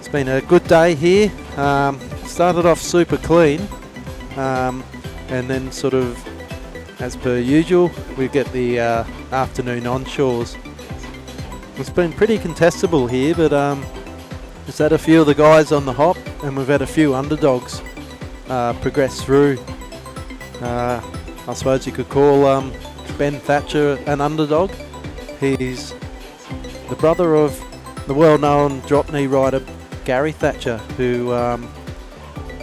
It's been a good day here. Started off super clean, and then sort of, as per usual, we get the afternoon onshores. It's been pretty contestable here, but just had a few of the guys on the hop, and we've had a few underdogs progress through. I suppose you could call Ben Thatcher an underdog. He's the brother of the well-known DropKnee rider Gary Thatcher, who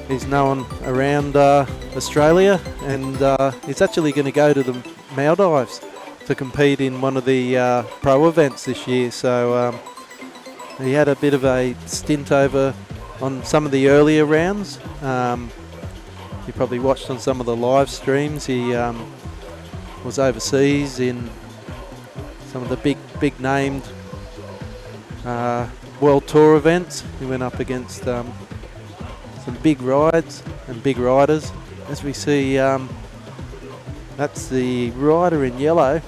is known around Australia, and he's actually going to go to the Maldives to compete in one of the pro events this year. So he had a bit of a stint over on some of the earlier rounds. You probably watched on some of the live streams. He was overseas in some of the big named World Tour events. He went up against some big rides and big riders. As we see, that's the rider in yellow,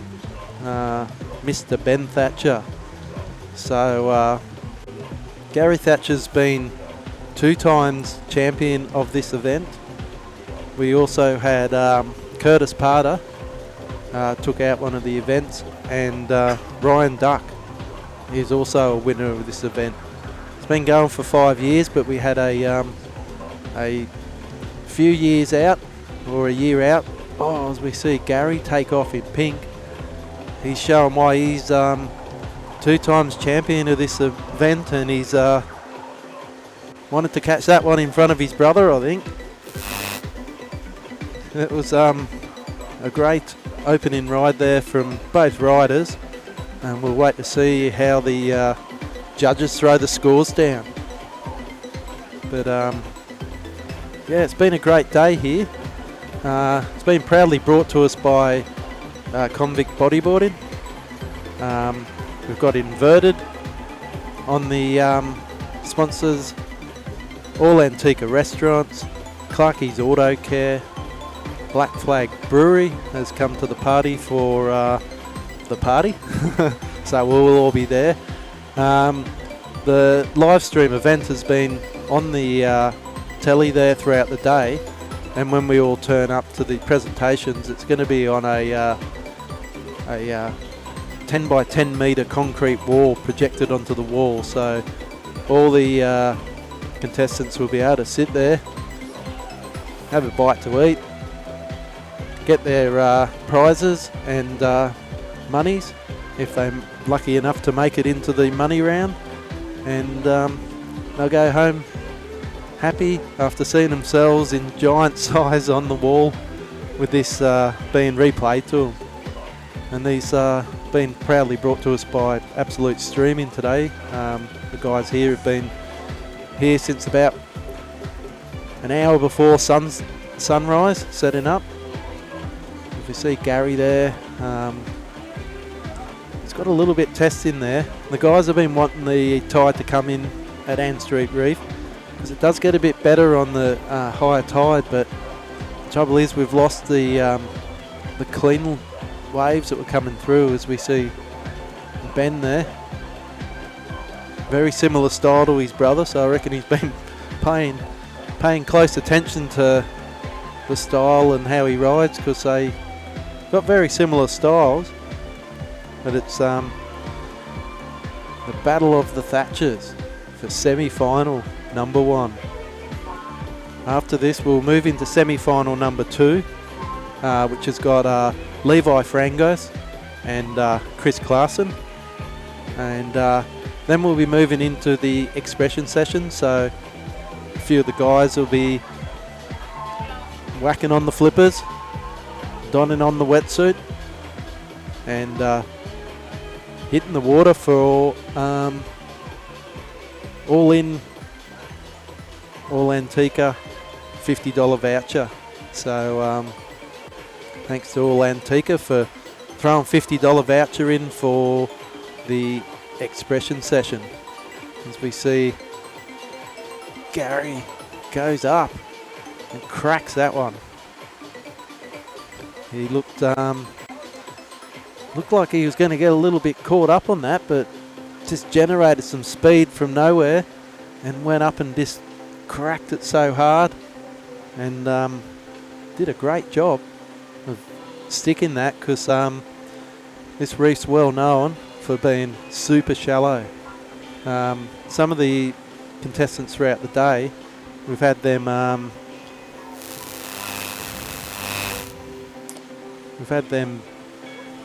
Mr. Ben Thatcher. So Gary Thatcher's been 2 times champion of this event. We also had Curtis Parder took out one of the events, and Ryan Duck is also a winner of this event. It's been going for 5 years, but we had a few years out, or a year out. Oh, as we see Gary take off in pink, he's showing why he's 2 times champion of this event, and he's wanted to catch that one in front of his brother, I think. It was a great opening ride there from both riders, and we'll wait to see how the judges throw the scores down. But yeah, it's been a great day here. It's been proudly brought to us by Convict Bodyboarding. We've got Inverted on the sponsors, all Antica restaurants, Clarkies Auto Care, Black Flag Brewery has come to the party for the party, so we'll all be there. The live stream event has been on the telly there throughout the day, and when we all turn up to the presentations, it's going to be on a 10 by 10 metre concrete wall projected onto the wall, so all the contestants will be able to sit there, have a bite to eat, get their prizes and monies if they're lucky enough to make it into the money round, and they'll go home happy after seeing themselves in giant size on the wall with this being replayed to them. And these been proudly brought to us by Absolute Streaming today. The guys here have been here since about an hour before sunrise, setting up. If you see Gary there, he's got a little bit test in there. The guys have been wanting the tide to come in at Ann Street Reef, because it does get a bit better on the higher tide, but the trouble is we've lost the clean waves that were coming through, as we see Ben there. Very similar style to his brother, so I reckon he's been paying close attention to the style and how he rides, because they got very similar styles. But it's the battle of the Thatchers for semi-final number 1. After this, we'll move into semi-final number 2, which has got Levi Frangos and Chris Clarkson, and then we'll be moving into the expression session. So a few of the guys will be whacking on the flippers, donning on the wetsuit, and hitting the water for all Antica $50 voucher. So thanks to all Antica for throwing $50 voucher in for the expression session. As we see Gary goes up and cracks that one. He looked like he was going to get a little bit caught up on that, but just generated some speed from nowhere and went up and just cracked it so hard, and did a great job of sticking that, because this reef's well known for being super shallow. Some of the contestants throughout the day, we've had them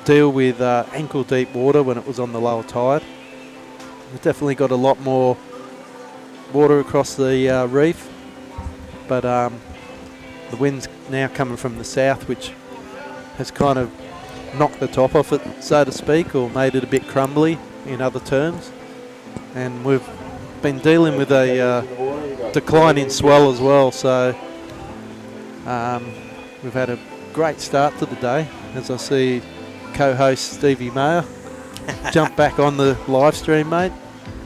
deal with ankle deep water when it was on the lower tide. We've definitely got a lot more water across the reef, but the wind's now coming from the south, which has kind of knocked the top off it, so to speak, or made it a bit crumbly in other terms. And we've been dealing with a decline in swell as well, so we've had a great start to the day, as I see co-host Stevie Mayer jump back on the live stream, mate.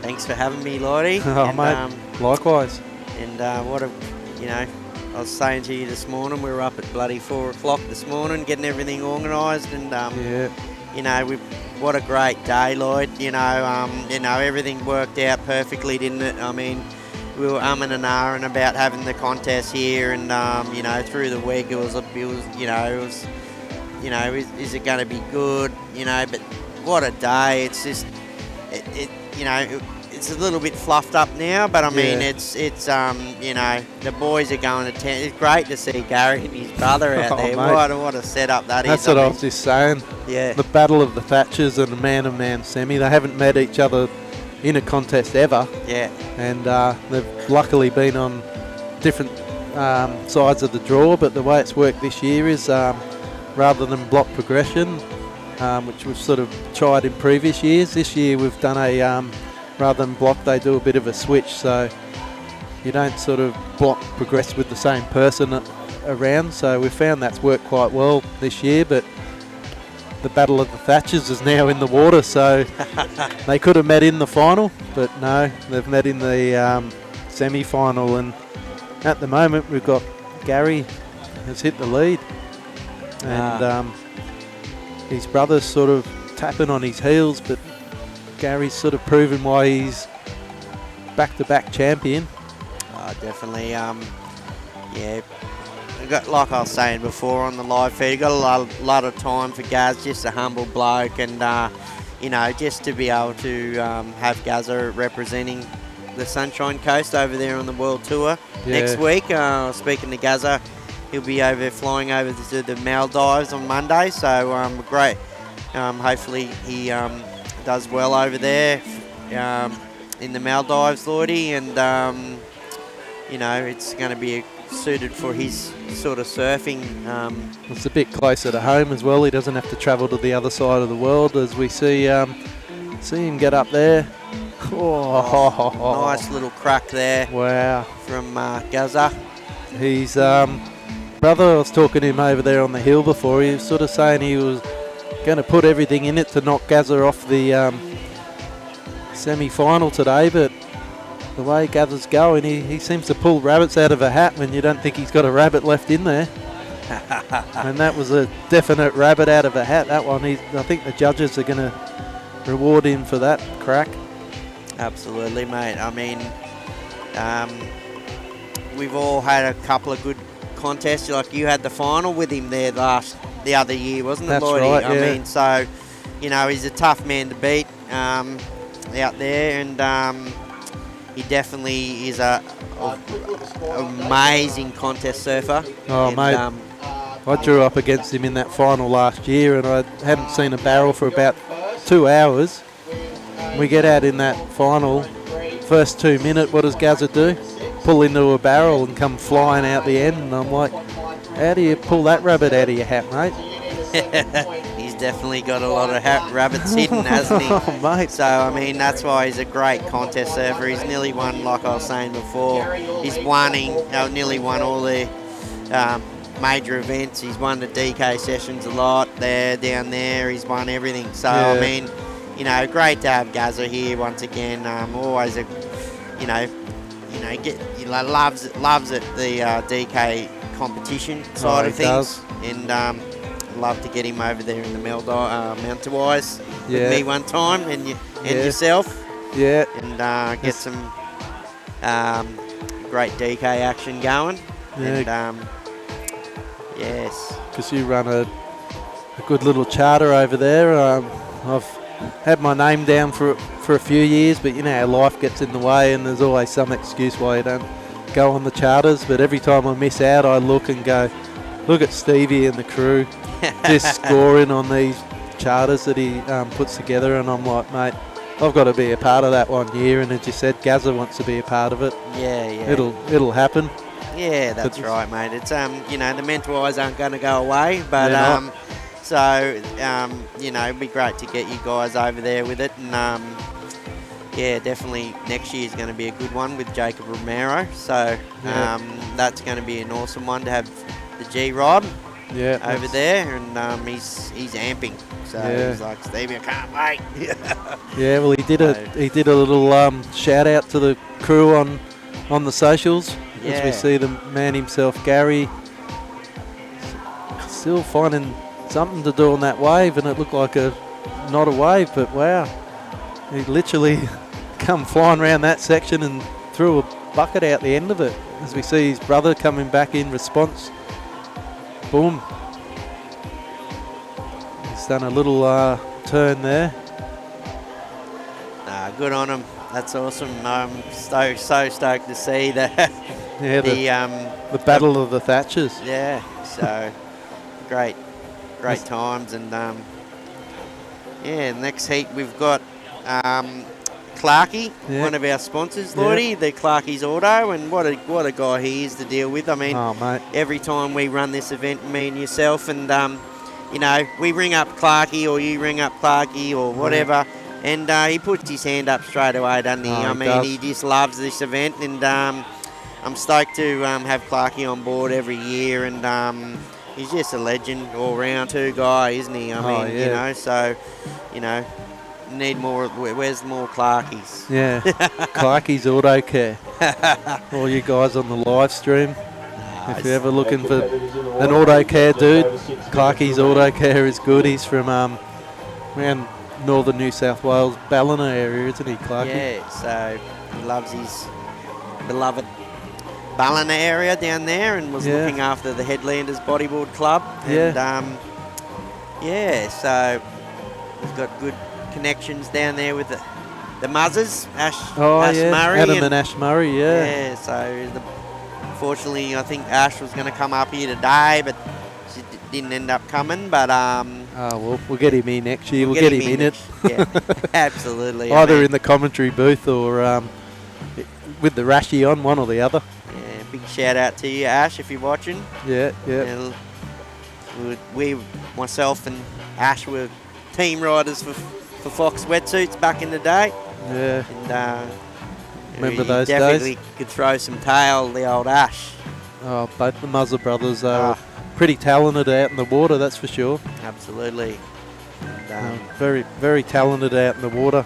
Thanks for having me, Lottie. Oh, and, mate, likewise. And I was saying to you this morning, we were up at bloody 4 o'clock this morning getting everything organised, and what a great day, Lloyd. Everything worked out perfectly, didn't it? I mean, we were umming and ahhing about having the contest here, and through the week is it going to be good? But what a day! It's just it's a little bit fluffed up now, but I mean, it's the boys are going to town. It's great to see Gary and his brother out there. What a setup that is. That's what I was just saying. Yeah. The battle of the Thatchers and the man-of-man semi. They haven't met each other in a contest ever. Yeah. And they've luckily been on different sides of the draw, but the way it's worked this year is rather than block progression, which we've sort of tried in previous years, this year we've done a rather than block, they do a bit of a switch, so you don't sort of block progress with the same person around. So we found that's worked quite well this year, but the battle of the Thatchers is now in the water, so they could have met in the final, but no, they've met in the semi-final, and at the moment we've got Gary has hit the lead, and his brother's sort of tapping on his heels, but Gary's sort of proven why he's back-to-back champion. Definitely, like I was saying before on the live feed, you got a lot of time for Gaz, just a humble bloke, and just to be able to have Gazza representing the Sunshine Coast over there on the World Tour next week. Speaking to Gazza, he'll be flying over to the Maldives on Monday, so great. Hopefully he does well over there in the Maldives, Lloydie, and it's going to be suited for his sort of surfing. It's a bit closer to home as well. He doesn't have to travel to the other side of the world, as we see him get up there. Nice little crack there. Wow. From Gazza. His brother, I was talking to him over there on the hill before, he was sort of saying he was going to put everything in it to knock Gazza off the semi-final today, but the way Gazza's going, he seems to pull rabbits out of a hat when you don't think he's got a rabbit left in there. And that was a definite rabbit out of a hat, that one. I think the judges are going to reward him for that crack. Absolutely, mate. I mean, we've all had a couple of good contests. Like you had the final with him there the other year, wasn't it, Lloydie? Right, yeah. I mean, so, he's a tough man to beat out there, and he definitely is a amazing contest surfer. Oh, and, mate, I drew up against him in that final last year, and I hadn't seen a barrel for about 2 hours. We get out in that final, first 2 minutes, what does Gazza do? Pull into a barrel and come flying out the end, and I'm like, how do you pull that rabbit out of your hat, mate? He's definitely got a lot of rabbits hidden, hasn't he? Oh, mate. So, I mean, that's why he's a great contest surfer. He's nearly won, like I was saying before, nearly won all the major events. He's won the DK sessions a lot down there. He's won everything. So, yeah. I mean, great to have Gazza here once again. Always loves it, the DK competition side of things. Does. And love to get him over there in the Mountain-wise with me one time, and yourself. Yeah. And get some Great DK action going. Yeah. And, yes. Because you run a good little charter over there. I've had my name down for a few years, but you know how life gets in the way and there's always some excuse why you don't go on the charters. But every time I miss out, I look and go, look at Stevie and the crew just scoring on these charters that he puts together, and I'm like, mate, I've got to be a part of that one year. And as you said, Gazza wants to be a part of it. Yeah. It'll happen. Yeah, that's right, mate. It's you know, the mental eyes aren't going to go away, but you know, it'd be great to get you guys over there with it, and yeah, definitely next year is going to be a good one with Jacob Romero. So that's going to be an awesome one to have the G-Rod over there, and he's amping. So he's like, Stevie, I can't wait. Yeah, well, he did a little shout out to the crew on the socials. As we see the man himself, Gary, still finding something to do on that wave, and it looked like not a wave, but wow, he literally come flying around that section and threw a bucket out the end of it. As we see his brother coming back in response, boom, he's done a little turn there. Good on him. That's awesome. I'm so stoked to see that. The battle of the Thatchers. Yeah, so great times, and next heat we've got Clarkie, one of our sponsors, Lloydie, the Clarkies Auto, and what a guy he is to deal with. I mean, every time we run this event, me and yourself, and you know, we ring up Clarkie or you ring up Clarkie or whatever. And he puts his hand up straight away, doesn't he? I mean, he just loves this event, and I'm stoked to have Clarkie on board every year, and he's just a legend all-round too guy, isn't he? I mean, you know, so, you know, need more. Where's more Clarkies? Yeah, Clarkies Auto Care. All you guys on the live stream, if you're ever looking for an auto care dude, Clarkies Auto Care is good. He's from around northern New South Wales, Ballina area, isn't he, Clarkie? Yeah, so he loves his beloved Ballina area down there, and was looking after the Headlanders Bodyboard Club. And so we've got good connections down there with the Muzzers, Ash Murray. Adam and Ash Murray, Yeah, so unfortunately I think Ash was going to come up here today, but she didn't end up coming, but well, we'll get him in next year. We'll get him in it. Yeah, absolutely. Either in the commentary booth or with the Rashi on, one or the other. Yeah, big shout out to you, Ash, if you're watching. Yeah. We, myself and Ash, were team riders for Fox Wetsuits back in the day. Yeah. And remember those days? Definitely could throw some tail, the old Ash. Oh, both the Muzzle brothers are pretty talented out in the water, that's for sure. Absolutely. Very, very talented out in the water.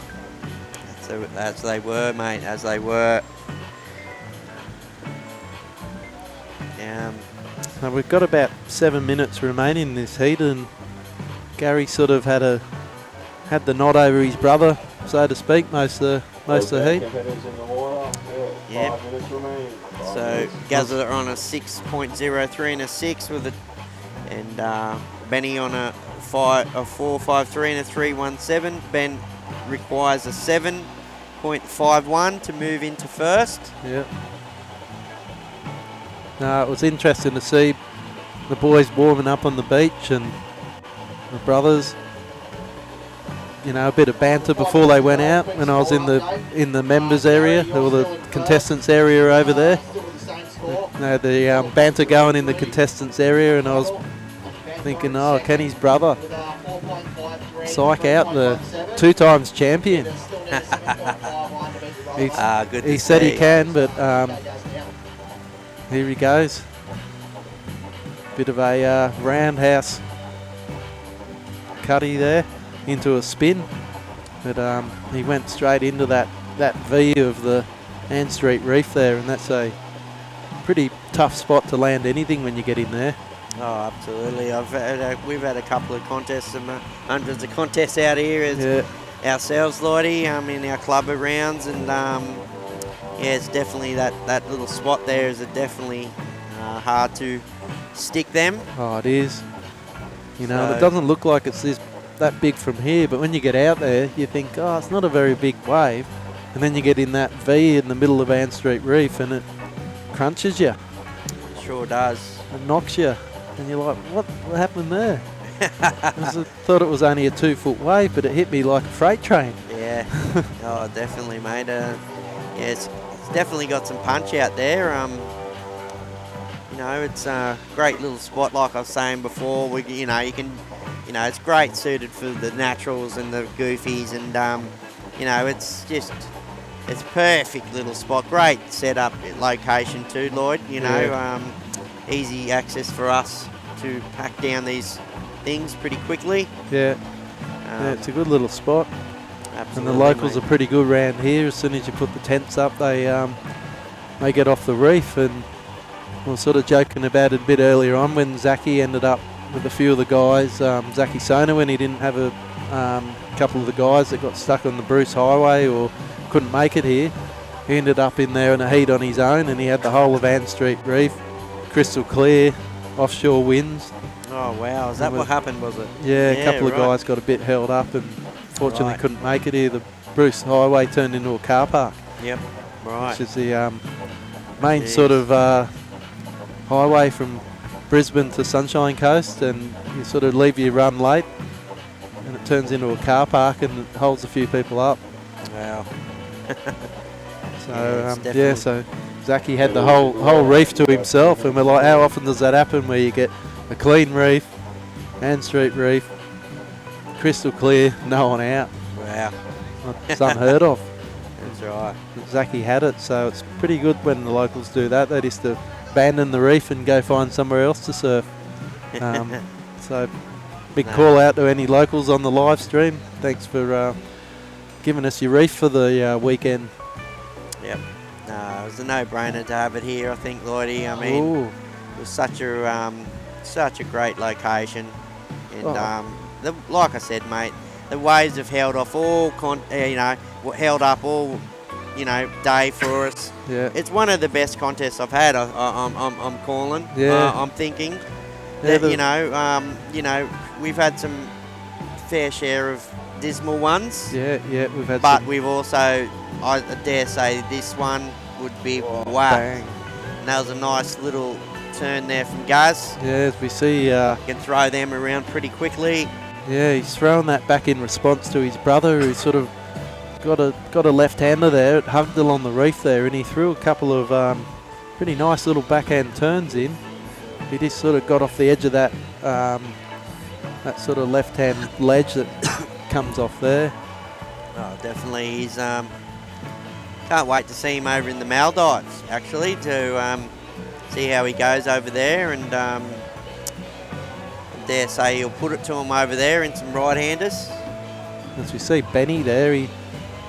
As they were, mate, as they were. Now we've got about 7 minutes remaining in this heat, and Gary sort of had the nod over his brother, so to speak, most of the heat. Yeah. So Gazza on a 6.03 and a 6 with and Benny on a 4.53 and a 3.17. Ben requires a 7.51 to move into first. Yeah. No, it was interesting to see the boys warming up on the beach, and the brothers, you know, a bit of banter before they went out when I was in the members area or the contestants area over there. You know, the banter going in the contestants area, and I was thinking, oh, Kenny's brother psych out the 2 times champion. He said he can, but here he goes. Bit of a roundhouse cutty there into a spin, but he went straight into that V of the Ann Street Reef there, and that's a pretty tough spot to land anything when you get in there. Oh, absolutely. We've had a couple of contests, and hundreds of contests out here as ourselves, Lloydie, in our club rounds, and yeah, it's definitely that little spot there is definitely hard to stick them. Oh, it is. You know, So- it doesn't look like it's that big from here, but when you get out there, you think, oh, it's not a very big wave. And then you get in that V in the middle of Ann Street Reef and it crunches you. Sure does. It knocks you. And you're like, what happened there? I thought it was only a 2-foot wave, but it hit me like a freight train. Yeah. Oh, definitely, mate. Yeah, it's definitely got some punch out there. You know, it's a great little spot, like I was saying before. You know, it's great suited for the naturals and the goofies, and you know, it's perfect little spot. Great setup location too, Lloyd. You know, Yeah. Easy access for us to pack down these things pretty quickly. Yeah, it's a good little spot. And Absolutely, the locals mate. are pretty good around here. As soon as you put the tents up, they get off the reef. And we were sort of joking about it a bit earlier on when Zachy ended up with a few of the guys. Zachy Sona, when he didn't have a couple of the guys that got stuck on the Bruce Highway or couldn't make it here, he ended up in there in a heat on his own, and he had the whole of Ann Street Reef, crystal clear, offshore winds. Oh wow, is that what happened, was it? Yeah, a couple of right. guys got a bit held up and fortunately Right. couldn't make it here. The Bruce Highway turned into a car park, Yep, right. which is the main Jeez. sort of highway from Brisbane to Sunshine Coast, and you sort of leave your run late and it turns into a car park and it holds a few people up. Wow. So it's yeah, so Zachy had the whole reef to himself, and we're like, how often does that happen where you get a clean reef, Ann Street Reef, crystal clear, no one out? Wow. It's unheard of. That's right. Zachy had it, so it's pretty good when the locals do that. They just abandon the reef and go find somewhere else to surf. So big call out to any locals on the live stream. Thanks for giving us your reef for the weekend. Yep. No, it was a no-brainer to have it here, I think, Lloydie. I mean, Ooh. it was such a great location, and Oh. like I said, mate, the waves have held off held up all, day for us. Yeah. It's one of the best contests I've had. I'm calling. Yeah. I'm thinking Yeah, that we've had some fair share of dismal ones. Yeah, we've had But some we've also, I dare say, this one would be whack. bang. And that was a nice little turn there from Gaz. Yeah, as we see, Can throw them around pretty quickly. yeah, he's throwing that back in response to his brother, who sort of got a left-hander there, hugged along the reef there, and he threw a couple of pretty nice little backhand turns in. He just sort of got off the edge of that that sort of left-hand ledge that comes off there. Oh, definitely. He's can't wait to see him over in the Maldives, actually, to see how he goes over there, and dare say he'll put it to him over there in some right-handers. As we see Benny there, he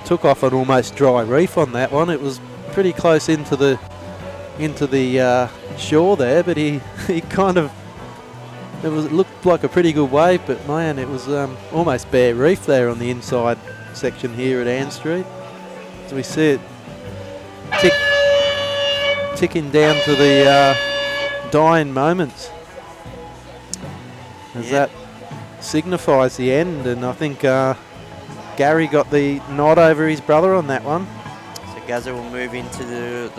took off an almost dry reef on that one. It was pretty close into the shore there, but he kind of, it looked like a pretty good wave, but man, it was almost bare reef there on the inside section here at Ann Street. So we see it ticking down to the dying moments as that signifies the end, and I think Gary got the nod over his brother on that one. So Gazza will move into the